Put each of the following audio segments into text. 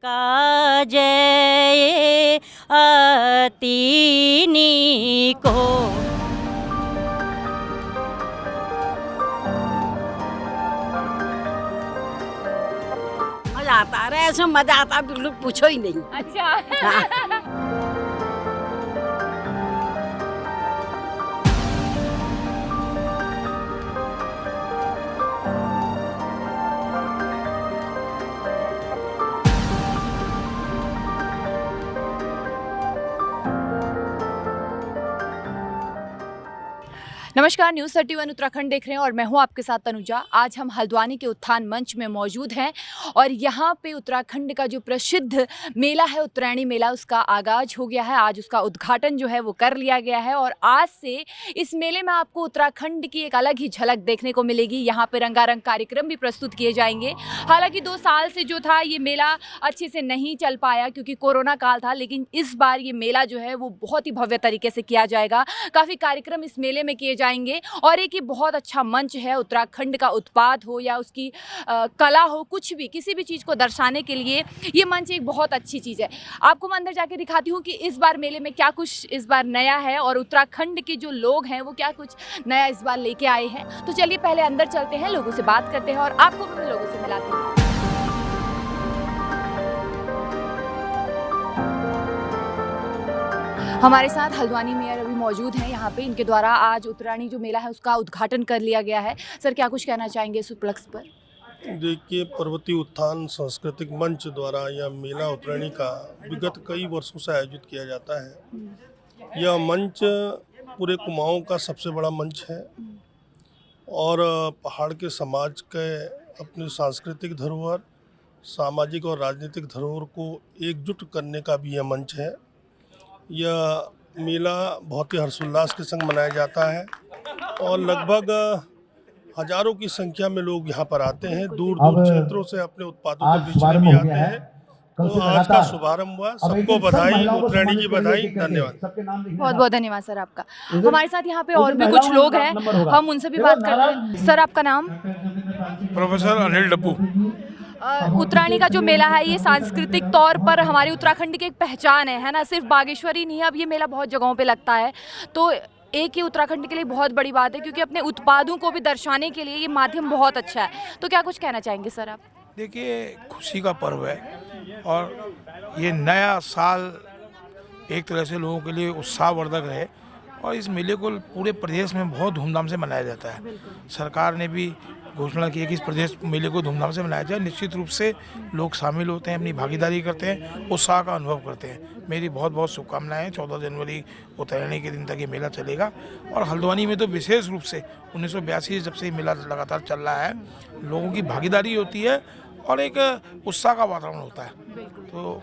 काजय अतिनी को। मजा आता है, ऐसे मजा आता बिल्कुल पूछो ही नहीं। अच्छा। हाँ। नमस्कार, न्यूज़ 31 उत्तराखंड देख रहे हैं और मैं हूं आपके साथ तनुजा। आज हम हल्द्वानी के उत्थान मंच में मौजूद हैं और यहां पे उत्तराखंड का जो प्रसिद्ध मेला है उत्तरायणी मेला, उसका आगाज हो गया है। आज उसका उद्घाटन जो है वो कर लिया गया है और आज से इस मेले में आपको उत्तराखंड की एक अलग ही झलक देखने को मिलेगी। यहाँ पे रंगारंग कार्यक्रम भी प्रस्तुत किए जाएंगे। हालांकि 2 साल से जो था ये मेला अच्छे से नहीं चल पाया क्योंकि कोरोना काल था, लेकिन इस बार ये मेला जो है वो बहुत ही भव्य तरीके से किया जाएगा। काफ़ी कार्यक्रम इस मेले में किए जाएंगे और एक ये बहुत अच्छा मंच है। उत्तराखंड का उत्पाद हो या उसकी कला हो, कुछ भी, किसी भी चीज़ को दर्शाने के लिए ये मंच एक बहुत अच्छी चीज़ है। आपको मैं अंदर जाके दिखाती हूँ कि इस बार मेले में क्या कुछ इस बार नया है और उत्तराखंड के जो लोग हैं वो क्या कुछ नया इस बार लेके आए हैं। तो चलिए पहले अंदर चलते हैं, लोगों से बात करते हैं और आपको भी लोगों से मिलाती हूँ। हमारे साथ हल्द्वानी मेयर अभी मौजूद हैं यहाँ पे। इनके द्वारा आज उत्तरायणी जो मेला है उसका उद्घाटन कर लिया गया है। सर, क्या कुछ कहना चाहेंगे इस उपलक्ष्य पर? देखिए, पर्वतीय उत्थान सांस्कृतिक मंच द्वारा यह मेला उत्तरायणी का विगत कई वर्षों से आयोजित किया जाता है। यह मंच पूरे कुमाऊं का सबसे बड़ा मंच है और पहाड़ के समाज के अपनी सांस्कृतिक धरोहर, सामाजिक और राजनीतिक धरोहर को एकजुट करने का भी यह मंच है। यह मेला बहुत ही हर्षोल्लास के संग मनाया जाता है और लगभग हजारों की संख्या में लोग यहाँ पर आते हैं, दूर दूर क्षेत्रों से अपने उत्पादों को बेचने भी आते हैं। तो आज का शुभारंभ हुआ, सबको बधाई, उत्तरायणी की बधाई, धन्यवाद। बहुत बहुत धन्यवाद सर आपका। हमारे साथ यहाँ पे और भी कुछ लोग हैं, हम उनसे भी बात करते हैं। सर, आपका नाम? प्रोफेसर अनिल डब्बू। उत्तरायणी का जो मेला है ये सांस्कृतिक तौर पर हमारे उत्तराखंड की एक पहचान है ना? सिर्फ बागेश्वर ही नहीं है, अब ये मेला बहुत जगहों पे लगता है। तो एक ये उत्तराखंड के लिए बहुत बड़ी बात है क्योंकि अपने उत्पादों को भी दर्शाने के लिए ये माध्यम बहुत अच्छा है। तो क्या कुछ कहना चाहेंगे सर आप? देखिए, खुशी का पर्व है और ये नया साल एक तरह से लोगों के लिए उत्साहवर्धक रहे और इस मेले को पूरे प्रदेश में बहुत धूमधाम से मनाया जाता है। सरकार ने भी घोषणा की है कि इस प्रदेश मेले को धूमधाम से मनाया जाए। निश्चित रूप से लोग शामिल होते हैं, अपनी भागीदारी करते हैं, उत्साह का अनुभव करते हैं। मेरी बहुत बहुत शुभकामनाएं। 14 जनवरी उत्तरायणी के दिन तक ये मेला चलेगा और हल्द्वानी में तो विशेष रूप से 1982 जब से ये मेला लगातार चल रहा है, लोगों की भागीदारी होती है और एक उत्साह का वातावरण होता है। तो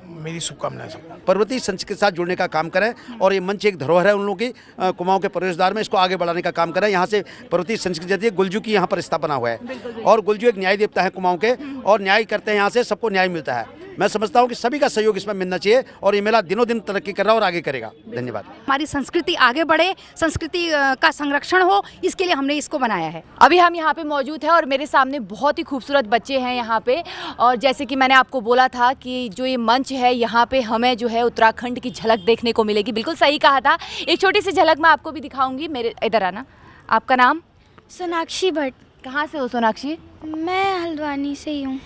मेरी शुभकामनाएं सबको। पर्वतीय संस्कृति के साथ जुड़ने का काम करें और ये मंच एक धरोहर है उन लोगों की कुमाऊं के प्रवेशद्वार में, इसको आगे बढ़ाने का काम करें। यहाँ से पर्वतीय संस्कृति जाती है। गुलजू की यहाँ पर स्थापना हुआ है और गुलजू एक न्याय देवता है कुमाऊं के और न्याय करते हैं, यहाँ से सबको न्याय मिलता है। मैं समझता हूँ कि सभी का सहयोग इसमें मिलना चाहिए और ये मेला दिनों दिन तरक्की कर रहा है और आगे करेगा। धन्यवाद। हमारी संस्कृति आगे बढ़े, संस्कृति का संरक्षण हो, इसके लिए हमने इसको बनाया है। अभी हम यहाँ पे मौजूद हैं और मेरे सामने बहुत ही खूबसूरत बच्चे हैं यहाँ पे। और जैसे कि मैंने आपको बोला था कि जो ये मंच है यहाँ पे हमें जो है उत्तराखंड की झलक देखने को मिलेगी। बिल्कुल सही कहा था। एक छोटी सी झलक मैं आपको भी दिखाऊंगी। मेरे इधर आना। आपका नाम? सोनाक्षी भट्ट। कहाँ से हो सोनाक्षी? मैं हल्द्वानी से ही हूँ।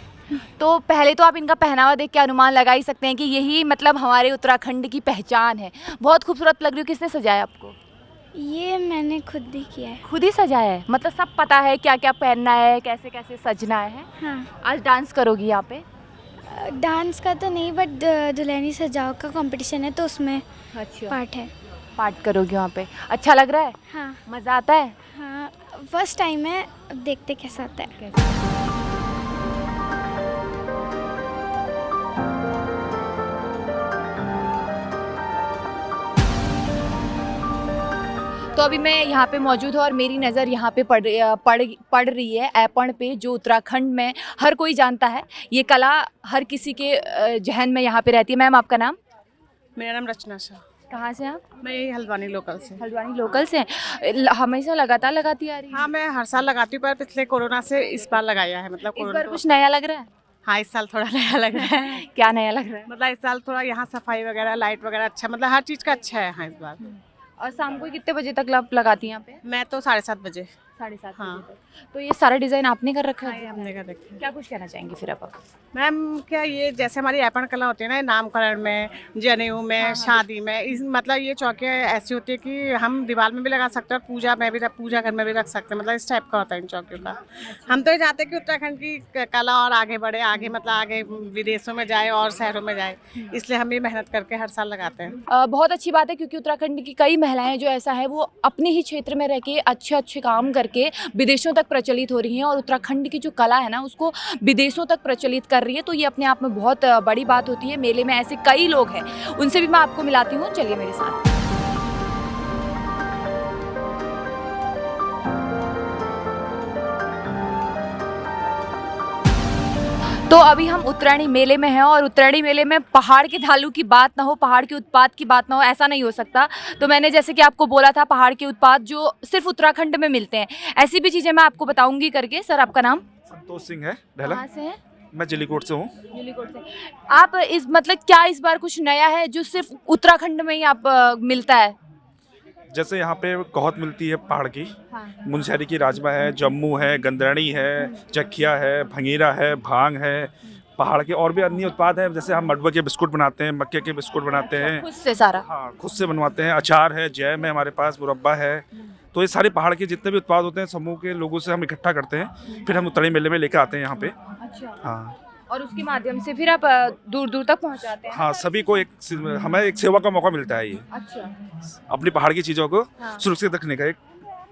तो पहले तो आप इनका पहनावा देख के अनुमान लगा ही सकते हैं कि यही मतलब हमारे उत्तराखंड की पहचान है। बहुत खूबसूरत लग रही हो। किसने सजाया आपको? ये मैंने खुद ही किया है। खुद ही सजाया है? मतलब सब पता है क्या क्या पहनना है, कैसे कैसे सजना है? हाँ। आज डांस करोगी यहाँ पे? डांस का तो नहीं, बट दुल्हनी सजाओ का कंपटीशन है तो उसमें अच्छा, पार्ट है। पार्ट करोगी वहाँ पे? अच्छा लग रहा है? हाँ। मज़ा आता है? हाँ, फर्स्ट टाइम है, अब देखते कैसा आता है। तो अभी मैं यहाँ पे मौजूद हूँ और मेरी नज़र यहाँ पे पड़ रही है ऐपण पे, जो उत्तराखंड में हर कोई जानता है। ये कला हर किसी के जहन में यहाँ पे रहती है। मैम, आपका नाम? मेरा नाम रचना शाह। कहाँ से आप? मैं यही हल्द्वानी लोकल से। हल्द्वानी लोकल से? हमेशा लगातार लगाती आ रही है? हाँ, मैं हर साल लगाती हूँ पर पिछले कोरोना से इस बार लगाया है। मतलब इस बार कुछ नया लग रहा है? हाँ, इस साल थोड़ा नया लग रहा है। क्या नया लग रहा है? मतलब इस साल थोड़ा यहाँ सफाई वगैरह, लाइट वगैरह अच्छा, मतलब हर चीज़ का अच्छा है यहाँ इस बार। और शाम को कितने बजे तक आप लगाती हैं यहाँ पे? मैं तो 7:30 बजे। 7:30 हाँ। बजे तक। तो ये सारा डिजाइन आपने कर रखा हाँ, है? ये हमने कर रखी है। क्या कुछ कहना चाहेंगे फिर आप? मैम क्या ये जैसे हमारी ऐपण कला होती है ना, नामकरण में, जनेऊ में, शादी में, इस मतलब ये चौकियाँ ऐसी होती है कि हम दीवार में भी लगा सकते हैं और पूजा में भी, पूजा घर में भी रख सकते हैं, मतलब इस टाइप का होता है इन चौकियों का। हम तो ये चाहते हैं कि उत्तराखंड की कला और आगे बढ़े, आगे मतलब आगे विदेशों में जाए और शहरों में जाए, इसलिए हम ये मेहनत करके हर साल लगाते हैं। बहुत अच्छी बात है क्योंकि उत्तराखंड की कई महिलाएं जो ऐसा है वो अपने ही क्षेत्र में रह के अच्छे अच्छे काम करके विदेशों तक प्रचलित हो रही हैं और उत्तराखंड की जो कला है ना उसको विदेशों तक प्रचलित कर रही है। तो ये अपने आप में बहुत बड़ी बात होती है। मेले में ऐसे कई लोग हैं, उनसे भी मैं आपको मिलाती हूँ, चलिए मेरे साथ। तो अभी हम उत्तरायणी मेले में हैं और उत्तरायणी मेले में पहाड़ के ढालू की बात ना हो, पहाड़ के उत्पाद की बात ना हो, ऐसा नहीं हो सकता। तो मैंने जैसे कि आपको बोला था पहाड़ के उत्पाद जो सिर्फ उत्तराखंड में मिलते हैं, ऐसी भी चीज़ें मैं आपको बताऊंगी करके। सर आपका नाम? संतोष सिंह है ढेला। कहाँ से है? मैं जलीकोट से हूँ। जलीकोट से। आप इस मतलब क्या इस बार कुछ नया है जो सिर्फ उत्तराखंड में ही आप मिलता है? जैसे यहाँ पे कौहत मिलती है पहाड़ की, हाँ। मुनस्यारी की राजमा है, जम्मू है, गंदरणी है, चखिया है, भंगीरा है, भांग है, पहाड़ के और भी अन्य उत्पाद हैं। जैसे हम मडुआ के बिस्कुट बनाते हैं, मक्के के बिस्कुट बनाते हैं, खुद से सारा? हाँ खुद से बनवाते हैं। अचार है, जैम है हमारे पास, मुरब्बा है। तो ये सारे पहाड़ के जितने भी उत्पाद होते हैं समूह के लोगों से हम इकट्ठा करते हैं, फिर हम उत्तरायणी मेले में लेकर आते हैं यहाँ पे। अच्छा। हाँ और उसके माध्यम से फिर आप दूर दूर तक पहुँचाते हैं? हाँ, सभी को हमें एक सेवा का मौका मिलता है। ये अच्छा। अपनी पहाड़ की चीज़ों को हाँ। सुरक्षित रखने का एक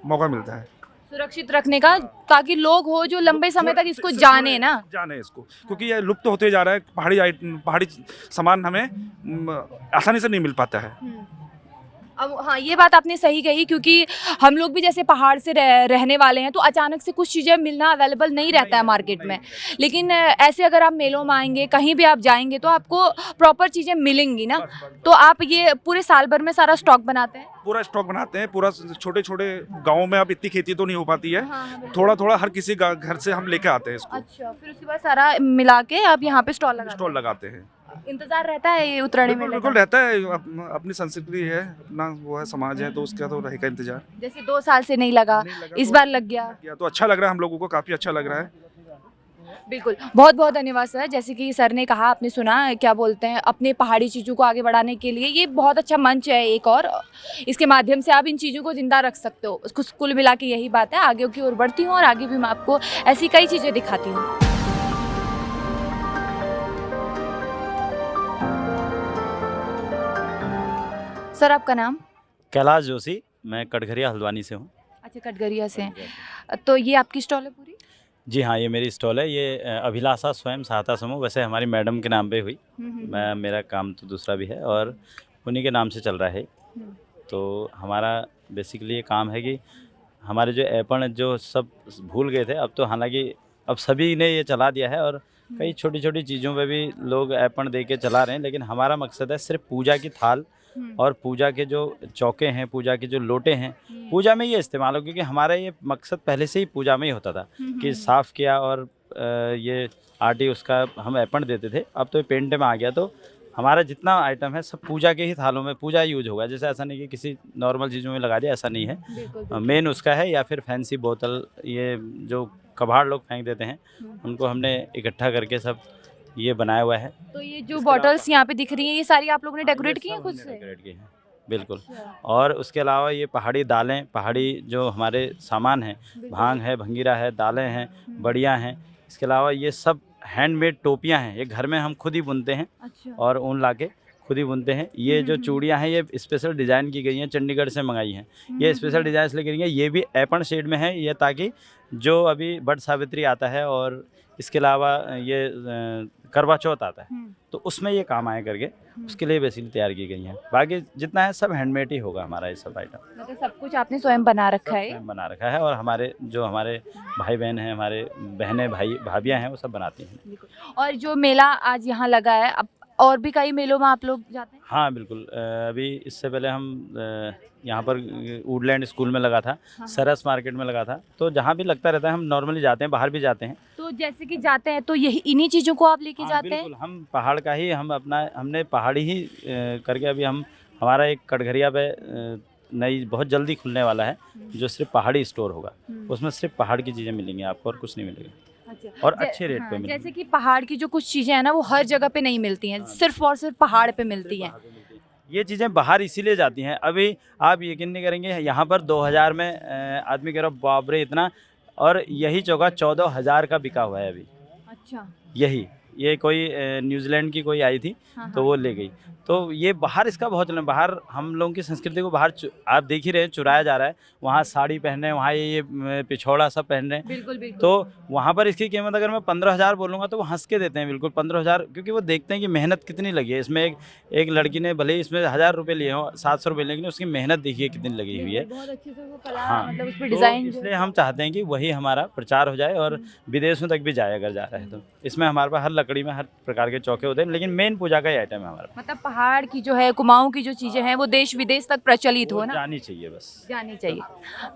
मौका मिलता है, सुरक्षित रखने का, ताकि लोग हो जो लंबे समय तक इसको जाने ना, जाने इसको, क्योंकि ये लुप्त होते जा रहा है। पहाड़ी सामान हमें आसानी से नहीं मिल पाता है। अब हाँ, ये बात आपने सही कही क्योंकि हम लोग भी जैसे पहाड़ से रहने वाले हैं तो अचानक से कुछ चीज़ें मिलना अवेलेबल नहीं रहता है मार्केट में। लेकिन ऐसे अगर आप मेलों में आएंगे, कहीं भी आप जाएंगे तो आपको प्रॉपर चीज़ें मिलेंगी ना। तो आप ये पूरे साल भर में सारा स्टॉक बनाते हैं? पूरा स्टॉक बनाते हैं, पूरा। छोटे छोटे गाँव में अब इतनी खेती तो नहीं हो पाती है, हाँ, थोड़ा थोड़ा हर किसी घर से हम लेके आते हैं इसको। अच्छा, फिर उसके बाद सारा मिला के आप यहाँ पे स्टॉल लगाते हैं। इंतजार रहता है ये उत्तरायणी मेले का? बिल्कुल रहता है। अपनी संस्कृति है, अपना वो है, समाज है, तो उसका तो रहेगा इंतजार। जैसे 2 साल से नहीं लगा, इस बार लग गया तो अच्छा लग रहा है, हम लोगों को काफ़ी अच्छा लग रहा है। बिल्कुल, बहुत बहुत धन्यवाद सर। जैसे कि सर ने कहा, आपने सुना क्या बोलते हैं, अपने पहाड़ी चीज़ों को आगे बढ़ाने के लिए ये बहुत अच्छा मंच है एक, और इसके माध्यम से आप इन चीज़ों को जिंदा रख सकते हो। उसको कुल मिला के यही बात है। आगे की ओर बढ़ती हूँ और आगे भी मैं आपको ऐसी कई चीज़ें दिखाती हूँ। सर आपका नाम? कैलाश जोशी, मैं कटघरिया हल्द्वानी से हूँ। अच्छा, कटघरिया से हैं। तो ये आपकी स्टॉल है पूरी? जी हाँ, ये मेरी स्टॉल है। ये अभिलाषा स्वयं सहायता समूह, वैसे हमारी मैडम के नाम पे हुई। मेरा काम तो दूसरा भी है और उन्हीं के नाम से चल रहा है। तो हमारा बेसिकली ये काम है कि हमारे जो ऐपण जो सब भूल गए थे, अब तो हालांकि अब सभी ने ये चला दिया है और कई छोटी छोटी चीज़ों पे भी लोग ऐपण दे के चला रहे हैं। लेकिन हमारा मकसद है सिर्फ पूजा की थाल और पूजा के जो चौके हैं, पूजा के जो लोटे हैं, पूजा में ये इस्तेमाल हो। क्योंकि हमारा ये मकसद पहले से ही पूजा में ही होता था कि साफ़ किया और ये आटी उसका हम ऐपण देते थे। अब तो ये पेंट में आ गया, तो हमारा जितना आइटम है सब पूजा के ही थालों में पूजा यूज होगा। जैसे ऐसा नहीं कि किसी नॉर्मल चीज़ों में लगा दिया, ऐसा नहीं है। मेन उसका है, या फिर फैंसी बोतल, ये जो कबाड़ लोग फेंक देते हैं, उनको हमने इकट्ठा करके सब ये बनाया हुआ है। तो ये जो बॉटल्स यहाँ पे दिख रही हैं, ये सारी आप लोगों ने डेकोरेट की हैं खुद से? डेकोरेट की हैं, बिल्कुल। और उसके अलावा ये पहाड़ी दालें, पहाड़ी जो हमारे सामान हैं, भांग है, भंगीरा है, दालें हैं, बड़ियाँ हैं। इसके अलावा ये सब हैंडमेड टोपियाँ हैं, ये घर में हम खुद ही बुनते हैं। अच्छा। और ऊन ला के खुद ही बुनते हैं। ये जो चूड़ियाँ हैं, ये स्पेशल डिज़ाइन की गई हैं, चंडीगढ़ से मंगाई हैं। ये स्पेशल डिज़ाइन इसलिए की गई हैं, ये भी ऐपण शेड में है, ये ताकि जो अभी बट सावित्री आता है और इसके अलावा ये करवा चौथ आता है, तो उसमें ये काम आए करके, उसके लिए बेसिकली तैयार की गई हैं। बाकी जितना है सब हैंडमेड ही होगा हमारा ये सब आइटम। मतलब सब कुछ आपने स्वयं बना रखा है? स्वयं बना रखा है, और हमारे भाई बहन हैं, हमारे बहनें भाई भाभियाँ हैं, वो सब बनाती हैं। और जो मेला आज यहाँ लगा है, अब और भी कई मेलों में आप लोग जाते हैं? हाँ बिल्कुल, अभी इससे पहले हम यहाँ पर वुडलैंड स्कूल में लगा था, सरस मार्केट में लगा था, तो जहाँ भी लगता रहता है हम नॉर्मली जाते हैं, बाहर भी जाते हैं। तो जैसे कि जाते हैं तो यही इन्हीं चीज़ों को आप लेके हाँ, जाते हैं? बिल्कुल, हम पहाड़ का ही हमने पहाड़ी ही करके अभी हमारा एक कटघरिया पे नई बहुत जल्दी खुलने वाला है, जो सिर्फ पहाड़ी स्टोर होगा। उसमें सिर्फ पहाड़ की चीज़ें मिलेंगी आपको और कुछ नहीं मिलेगा, और अच्छे रेट पे मिलेंगी। जैसे कि पहाड़ की जो कुछ चीज़ें हैं ना वो हर जगह पे नहीं मिलती हैं, सिर्फ और सिर्फ पहाड़ पे मिलती हैं। ये चीज़ें बाहर इसीलिए जाती हैं। अभी आप यकीन नहीं करेंगे, यहाँ पर 2000 में आदमी कह रहा बाप रे इतना, और यही चौका 14,000 का बिका हुआ है अभी। अच्छा, ये कोई न्यूजीलैंड की कोई आई थी, तो वो ले गई। तो ये बाहर इसका बहुत चलन, बाहर हम लोगों की संस्कृति को बाहर आप देख ही रहे हैं, चुराया जा रहा है। वहाँ साड़ी पहन रहे हैं, वहाँ ये पिछौड़ा सब पहन रहे हैं। बिल्कुल बिल्कुल। तो वहाँ पर इसकी कीमत अगर मैं 15,000 बोलूँगा तो वो हंस के देते हैं, बिल्कुल 15,000, क्योंकि वो देखते हैं कि मेहनत कितनी लगी है इसमें। एक लड़की ने भले ही इसमें 1,000 रुपये लिए हों, 700 रुपये, लेकिन उसकी मेहनत देखिए कितनी लगी हुई है। बहुत अच्छे से वो कला, हाँ, मतलब उस पे तो डिजाइन इसलिए हम चाहते हैं कि वही हमारा प्रचार हो जाए और विदेशों तक भी जाए अगर जा रहा है तो। इसमें हमारे पास हर लकड़ी में हर प्रकार के चौके होते हैं, लेकिन मेन पूजा का ही आइटम है हमारा। मतलब पहाड़ की जो है, कुमाऊं की जो चीजें हैं वो देश विदेश तक प्रचलित हो ना, जानी चाहिए, बस जानी चाहिए।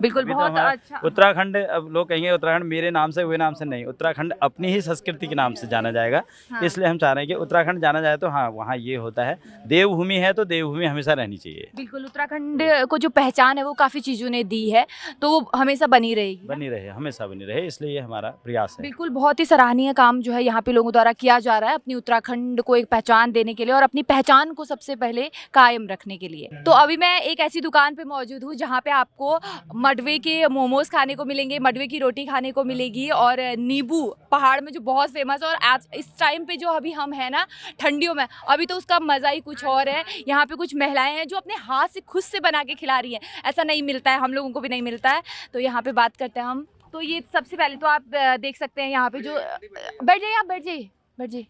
बिल्कुल, अभी तो बहुत हमारा अच्छा। उत्तराखंड, अब लोग कहेंगे उत्तराखंड मेरे नाम से हुए नाम से नहीं, उत्तराखंड अपनी ही संस्कृति के नाम से जाना जाएगा। इसलिए हम चाह रहे हैं कि उत्तराखंड जाना जाए तो हाँ, वहाँ ये होता है, देवभूमि है तो देवभूमि हमेशा रहनी चाहिए। बिल्कुल, उत्तराखंड को जो पहचान है वो काफी चीजों ने दी है, तो वो हमेशा बनी रहेगी, बनी रहे, हमेशा बनी रहे, इसलिए ये हमारा प्रयास है। बिल्कुल। बहुत ही सराहनीय काम जो है यहाँ पे लोगों द्वारा किया जा रहा है, अपनी उत्तराखंड को एक पहचान देने के लिए और अपनी पहचान को सबसे पहले कायम रखने के लिए। तो अभी मैं एक ऐसी दुकान पे मौजूद हूँ जहाँ पे आपको मडवे के मोमोज खाने को मिलेंगे, मडवे की रोटी खाने को मिलेगी, और नींबू पहाड़ में जो बहुत फेमस है। और आज इस टाइम पे जो अभी हम हैं ना, ठंडियों में, अभी तो उसका मज़ा ही कुछ और है। यहाँ पे कुछ महिलाएं हैं जो अपने हाथ से खुद से बना के खिला रही हैं, ऐसा नहीं मिलता है, हम लोगों को भी नहीं मिलता है। तो यहाँ पे बात करते हैं हम। तो ये सबसे पहले तो आप देख सकते हैं यहाँ पे जो, बैठ जाइए आप, बैठ जाइए।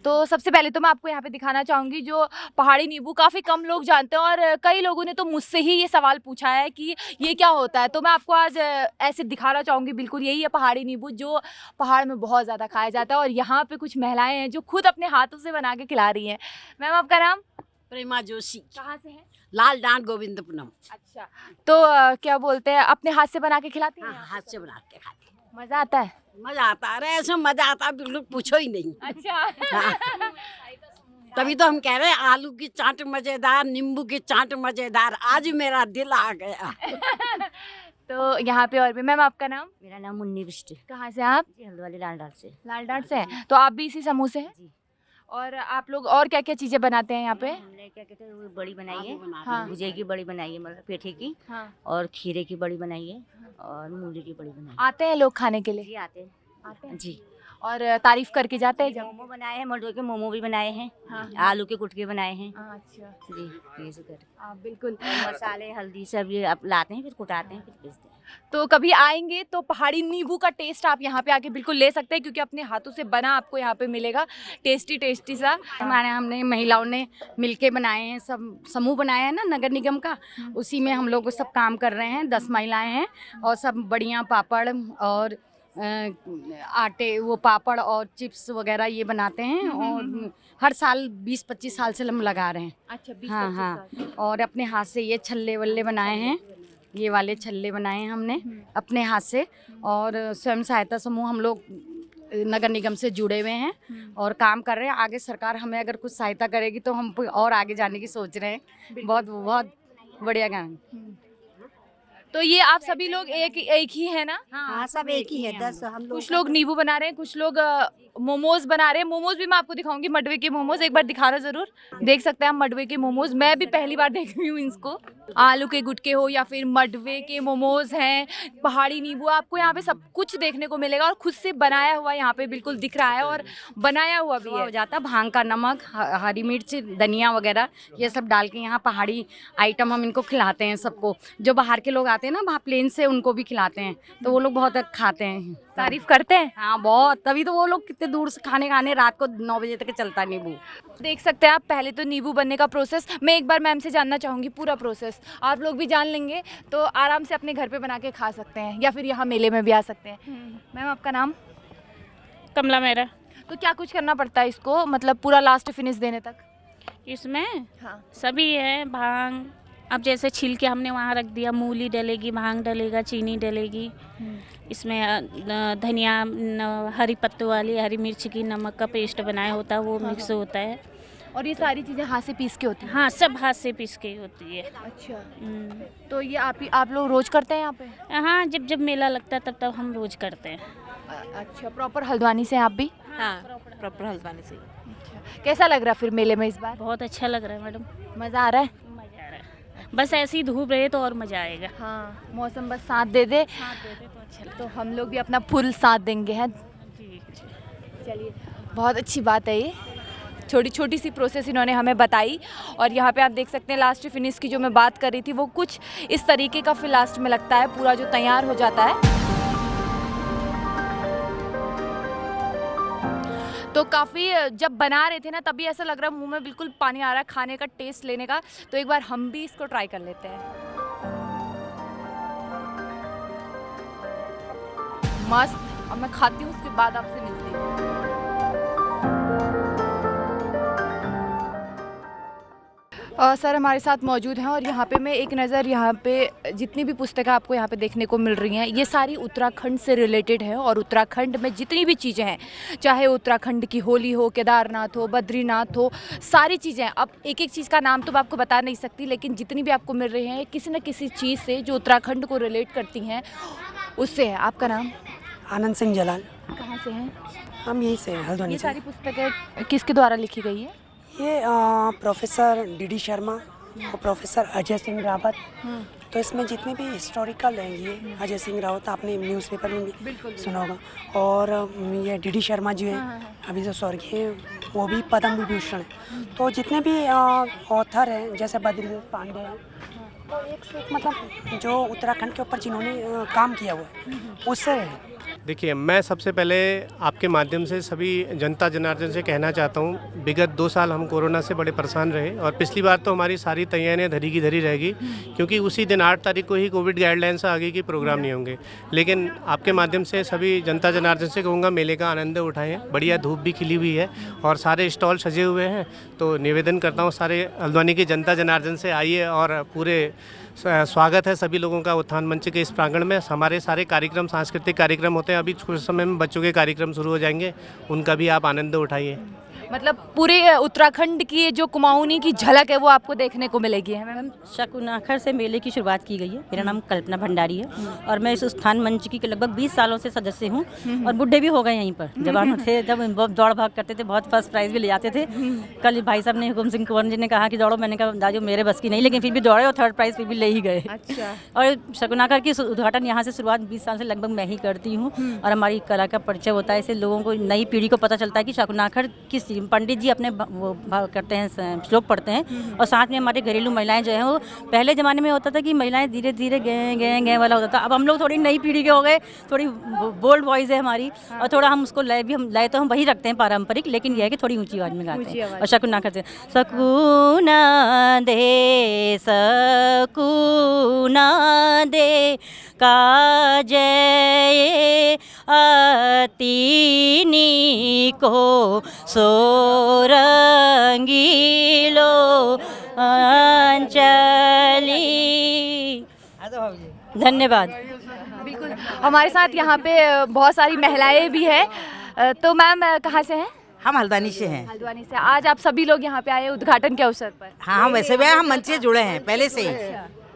तो सबसे पहले तो मैं आपको यहाँ पे दिखाना चाहूँगी जो पहाड़ी नींबू काफ़ी कम लोग जानते हैं, और कई लोगों ने तो मुझसे ही ये सवाल पूछा है कि ये क्या होता है। तो मैं आपको आज ऐसे दिखाना चाहूँगी, बिल्कुल यही है पहाड़ी नींबू, जो पहाड़ में बहुत ज़्यादा खाया जाता है। और यहाँ पे कुछ महिलाएं हैं जो खुद अपने हाथों से बना के खिला रही हैं। मैम, आपका नाम? प्रेमा जोशी। कहाँ से है? लाल डांट गोविंदपुरम। अच्छा, तो क्या बोलते हैं, अपने हाथ से बना के खिलाते हैं? हाँ, हाथ से बना के खाते हैं। मज़ा आता है? मजा आता है, अरे ऐसा मजा आता है, बिल्कुल पूछो ही नहीं। अच्छा। हाँ। तभी तो हम कह रहे हैं आलू की चाट मजेदार, नींबू की चाट मजेदार, आज मेरा दिल आ गया। तो यहाँ पे और भी। मैम, आपका नाम? मेरा नाम मुन्नी बिष्ट। कहाँ से आप? जी, हल्द्वानी लाल डाल से। लाल डांट से हैं। तो आप भी इसी समूह से हैं? जी। और आप लोग और क्या क्या चीज़ें बनाते हैं यहाँ पे? हमने क्या कहते हैं, वो बड़ी बनाई है, हाँ। भुजे की बड़ी बनाई है, मतलब पेठे की, हाँ। और खीरे की बड़ी बनाई है, और मूली की बड़ी बनाई आते हैं लोग खाने के है। लिए? जी आते हैं जी। और तारीफ करके जाते हैं जब? मोमो बनाए हैं, मडवे के मोमो भी बनाए हैं, हाँ। आलू के गुटके बनाए हैं। अच्छा जी, ये सब कर बिल्कुल। मसाले हल्दी सब ये आप लाते हैं, फिर कुटाते हैं, फिर बेचते हैं। तो कभी आएंगे तो पहाड़ी नींबू का टेस्ट आप यहाँ पे आके बिल्कुल ले सकते हैं, क्योंकि अपने हाथों से बना आपको यहाँ पे मिलेगा, टेस्टी सा। हमने महिलाओं ने मिलके बनाए हैं, सब समूह बनाया है ना नगर निगम का, उसी में हम लोग सब काम कर रहे हैं। 10 महिलाएं हैं और सब बढ़िया पापड़ और आटे वो पापड़ और चिप्स वगैरह ये बनाते हैं, और हर साल 20-25 साल से हम लगा रहे हैं। अच्छा, 20-25 हाँ। साल। और अपने हाथ से ये छल्ले वल्ले बनाए हैं, ये वाले छल्ले बनाए हैं हमने अपने हाथ से। और स्वयं सहायता समूह हम लोग नगर निगम से जुड़े हुए हैं और काम कर रहे हैं। आगे सरकार हमें अगर कुछ सहायता करेगी तो हम और आगे जाने की सोच रहे हैं। बहुत बहुत बढ़िया गाना। तो ये आप सभी लोग एक ही है ना? हाँ, सब एक ही है। 10 हम लोग। कुछ लोग नींबू बना रहे हैं, कुछ लोग मोमोज बना रहे हैं। मोमोज भी मैं आपको दिखाऊंगी, मडवे के मोमोज, एक बार दिखाना जरूर। देख सकते हैं हम मडवे के मोमोज, मैं भी पहली बार देख रही हूँ इसको। आलू के गुटके हो या फिर मडवे के मोमोज हैं, पहाड़ी नींबू, आपको यहाँ पे सब कुछ देखने को मिलेगा। और खुद से बनाया हुआ यहाँ पे बिल्कुल दिख रहा है, और बनाया हुआ भी हो जाता। भांग का नमक, हरी मिर्च, धनिया वगैरह ये सब डाल के यहाँ पहाड़ी आइटम हम इनको खिलाते हैं सबको। जो बाहर के लोग आते हैं ना वहाँ प्लेन से, उनको भी खिलाते हैं, तो वो लोग बहुत खाते हैं, तारीफ करते हैं। हाँ बहुत, तभी तो वो लोग कितने दूर से खाने रात को 9 बजे तक चलता नींबू। देख सकते हैं आप, पहले तो नींबू बनने का प्रोसेस मैं एक बार मैम से जानना चाहूँगी, पूरा प्रोसेस आप लोग भी जान लेंगे तो आराम से अपने घर पे बना के खा सकते हैं, या फिर यहाँ मेले में भी आ सकते हैं। मैम, आपका नाम? कमला मेरा। तो क्या कुछ करना पड़ता है इसको, मतलब पूरा लास्ट फिनिश देने तक? इसमें हाँ। सभी है, भांग, अब जैसे छील के हमने वहाँ रख दिया, मूली डलेगी, भांग डलेगा, चीनी डलेगी, इसमें धनिया, हरी पत्तों वाली हरी मिर्च की नमक का पेस्ट बनाया होता है, वो मिक्स होता है। और ये सारी चीज़ें हाथ से पीस के होती हैं? हाँ, सब हाथ से पीस के होती है। अच्छा। तो ये आप लोग रोज़ करते हैं यहाँ पे? हाँ, जब जब मेला लगता है तब तब हम रोज़ करते हैं। अच्छा, प्रॉपर हल्द्वानी से हैं आप भी? हाँ, प्रॉपर हल्द्वानी से। कैसा लग रहा है फिर मेले में इस बार? बहुत अच्छा लग रहा है मैडम, मज़ा आ रहा है? मज़ा आ रहा है। बस ऐसी धूप रहे तो और मज़ा आएगा। हाँ, मौसम बस साथ दे दे तो अच्छा लगता तो हम लोग भी अपना फुल साथ देंगे हैं। जी। चलिए, बहुत अच्छी बात है ये, छोटी छोटी सी प्रोसेस इन्होंने हमें बताई। और यहाँ पे आप देख सकते हैं लास्ट फिनिश की जो मैं बात कर रही थी वो कुछ इस तरीके का फिर लास्ट में लगता है, पूरा जो तैयार हो जाता है। तो काफ़ी जब बना रहे थे ना तभी ऐसा लग रहा है मुंह में बिल्कुल पानी आ रहा है खाने का, टेस्ट लेने का। तो एक बार हम भी इसको ट्राई कर लेते हैं। मस्त। अब मैं खाती हूँ उसके बाद आपसे मिलती हूँ। सर हमारे साथ मौजूद हैं और यहाँ पे मैं एक नज़र, यहाँ पे जितनी भी पुस्तकें आपको यहाँ पे देखने को मिल रही हैं ये सारी उत्तराखंड से रिलेटेड हैं। और उत्तराखंड में जितनी भी चीज़ें हैं, चाहे उत्तराखंड की होली हो, केदारनाथ हो, बद्रीनाथ हो, सारी चीज़ें। अब एक एक चीज़ का नाम तो मैं आपको बता नहीं सकती, लेकिन जितनी भी आपको मिल रही हैं किसी न किसी चीज़ से जो उत्तराखंड को रिलेट करती हैं उससे है। आपका नाम? आनंद सिंह जलाल। कहाँ से हैं? हम यहीं से हैं, हल्द्वानी ये से। सारी पुस्तकें किसके द्वारा लिखी गई है? ये प्रोफेसर डी शर्मा और प्रोफेसर अजय सिंह रावत। तो इसमें जितने भी हिस्टोरिकल हैं, ये अजय सिंह रावत आपने न्यूज़पेपर में भी सुना होगा, और ये डी शर्मा जी हैं, अभी जो स्वर्गीय हैं, वो भी पद्म विभूषण हैं। तो जितने भी ऑथर हैं जैसे बद्रीनाथ पांडे हैं, तो एक से एक मतलब जो उत्तराखंड के ऊपर जिन्होंने काम किया हुआ है उससे है। देखिए, मैं सबसे पहले आपके माध्यम से सभी जनता जनार्दन से कहना चाहता हूँ, विगत 2 साल हम कोरोना से बड़े परेशान रहे और पिछली बार तो हमारी सारी तैयारियां धरी की धरी रहेगी, क्योंकि उसी दिन 8 तारीख को ही कोविड गाइडलाइंस आ गई कि प्रोग्राम नहीं होंगे। लेकिन आपके माध्यम से सभी जनता जनार्दन से कहूँगा, मेले का आनंद उठाएँ। बढ़िया धूप भी खिली हुई है और सारे स्टॉल सजे हुए हैं। तो निवेदन करता हूँ सारे हल्द्वानी की जनता जनार्दन से, आइए और पूरे स्वागत है सभी लोगों का उत्थान मंच के इस प्रांगण में। हमारे सारे कार्यक्रम, सांस्कृतिक कार्यक्रम होते हैं। अभी कुछ समय में बच्चों के कार्यक्रम शुरू हो जाएंगे, उनका भी आप आनंद उठाइए। मतलब पूरे उत्तराखंड की जो कुमाऊनी की झलक है वो आपको देखने को मिलेगी। है मैम? शकुनाखर से मेले की शुरुआत की गई है। मेरा नाम कल्पना भंडारी है और मैं इस उत्थान मंच की लगभग 20 सालों से सदस्य हूँ और बुढ़े भी हो गए यहीं पर। जवान थे जब बहुत दौड़ भाग करते थे, बहुत फर्स्ट प्राइज़ भी ले जाते थे। कल भाई साहब ने, हुकुम सिंह कुंवर जी ने कहा कि दौड़ो, मैंने कहा दाजू मेरे बस की नहीं, लेकिन फिर भी दौड़े और 3rd प्राइज़ फिर भी ले ही गए। अच्छा। और शकुनाखर की उद्घाटन यहाँ से शुरुआत 20 साल से लगभग मैं ही करती हूँ और हमारी कला का परिचय होता है। इससे लोगों को, नई पीढ़ी को पता चलता है कि शकुनाखर किस, पंडित जी अपने वो करते हैं, श्लोक पढ़ते हैं और साथ में हमारे घरेलू महिलाएं जो हैं, वो पहले ज़माने में होता था कि महिलाएं धीरे धीरे गे वाला होता था। अब हम लोग थोड़ी नई पीढ़ी के हो गए, थोड़ी बोल्ड वॉइस है हमारी और थोड़ा हम उसको लय भी, हम लय तो हम वही रखते हैं पारंपरिक, लेकिन यह है कि थोड़ी ऊंची आवाज़ में गाते हैं और शकुना करते हैं। सकूना दे काजय अतिनी को सोरंगीलो अंचली। धन्यवाद। बिल्कुल, हमारे साथ यहाँ पे बहुत सारी महिलाएं भी हैं। तो मैम कहाँ से हैं? हम हल्द्वानी से हैं। हल्द्वानी से। आज आप सभी लोग यहाँ पे आए उद्घाटन के अवसर पर? हाँ, हम वैसे भी हम मंच से जुड़े हैं पहले से ही,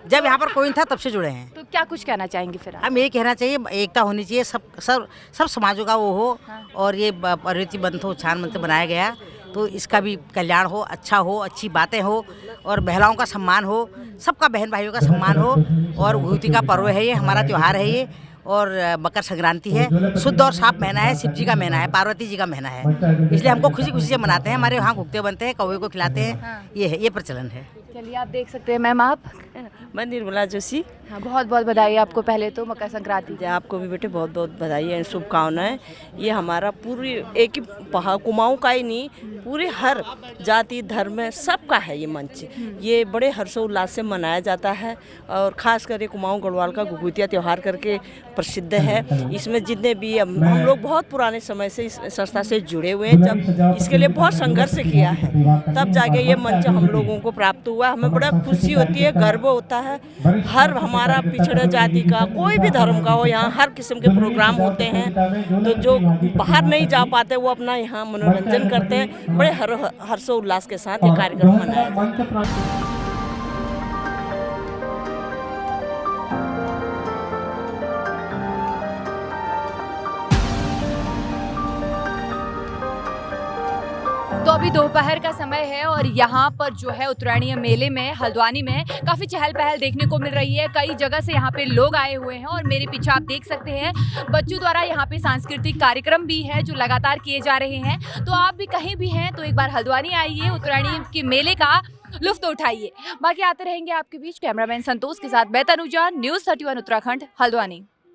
जब यहाँ पर कोई था तब से जुड़े हैं। तो क्या कुछ कहना चाहेंगे फिर? हम ये कहना चाहिए, एकता होनी चाहिए, सब समाजों का वो हो। और ये प्रवृत्ति बंध हो, उत्थान मंच बनाया गया तो इसका भी कल्याण हो, अच्छा हो, अच्छी बातें हो और महिलाओं का सम्मान हो, सबका, बहन भाइयों का सम्मान हो। और भूति का पर्व है ये, हमारा त्यौहार है ये। और मकर संक्रांति है, शुद्ध और साफ महीना है, शिव जी का महीना है, पार्वती जी का महीना है, इसलिए हमको खुशी खुशी से मनाते हैं। हमारे यहाँ घुगते बनते हैं, कौवे को खिलाते हैं, ये है, ये प्रचलन है। चलिए आप देख सकते हैं। मैम आप? मैं निर्मला जोशी। हाँ, बहुत बहुत बधाई आपको पहले तो मकर संक्रांति। आपको भी बेटे बहुत बहुत बधाई है, शुभकामनाएं। ये हमारा पूरी एक ही कुमाऊं का ही नहीं, पूरे हर जाति धर्म सबका है ये मंच। ये बड़े हर्षोल्लास से मनाया जाता है और ख़ास कर कुमाऊं गढ़वाल का घुघुतिया त्यौहार करके प्रसिद्ध है। इसमें जितने भी हम लोग बहुत पुराने समय से इस संस्था से जुड़े हुए हैं, जब इसके लिए बहुत संघर्ष किया है तब जाके ये मंच हम लोगों को प्राप्त हुआ। हमें बड़ा खुशी होती है, गर्व होता है। हर हमारा पिछड़े जाति का कोई भी धर्म का हो, यहाँ हर किस्म के प्रोग्राम होते हैं। तो जो बाहर नहीं जा पाते वो अपना यहाँ मनोरंजन करते हैं। बड़े हर्षोल्लास के साथ ये कार्यक्रम मनाया जाता है। तो अभी दोपहर का समय है और यहाँ पर जो है उत्तरायणीय मेले में हल्द्वानी में काफ़ी चहल पहल देखने को मिल रही है। कई जगह से यहाँ पे लोग आए हुए हैं और मेरे पीछे आप देख सकते हैं बच्चों द्वारा यहाँ पे सांस्कृतिक कार्यक्रम भी है जो लगातार किए जा रहे हैं। तो आप भी कहीं भी हैं तो एक बार हल्द्वानी आइए, उत्तरायणी के मेले का लुफ्त उठाइए। बाकी आते रहेंगे आपके बीच। कैमरामैन संतोष के साथ मैं तनुजा, न्यूज़ 31 उत्तराखंड, हल्द्वानी।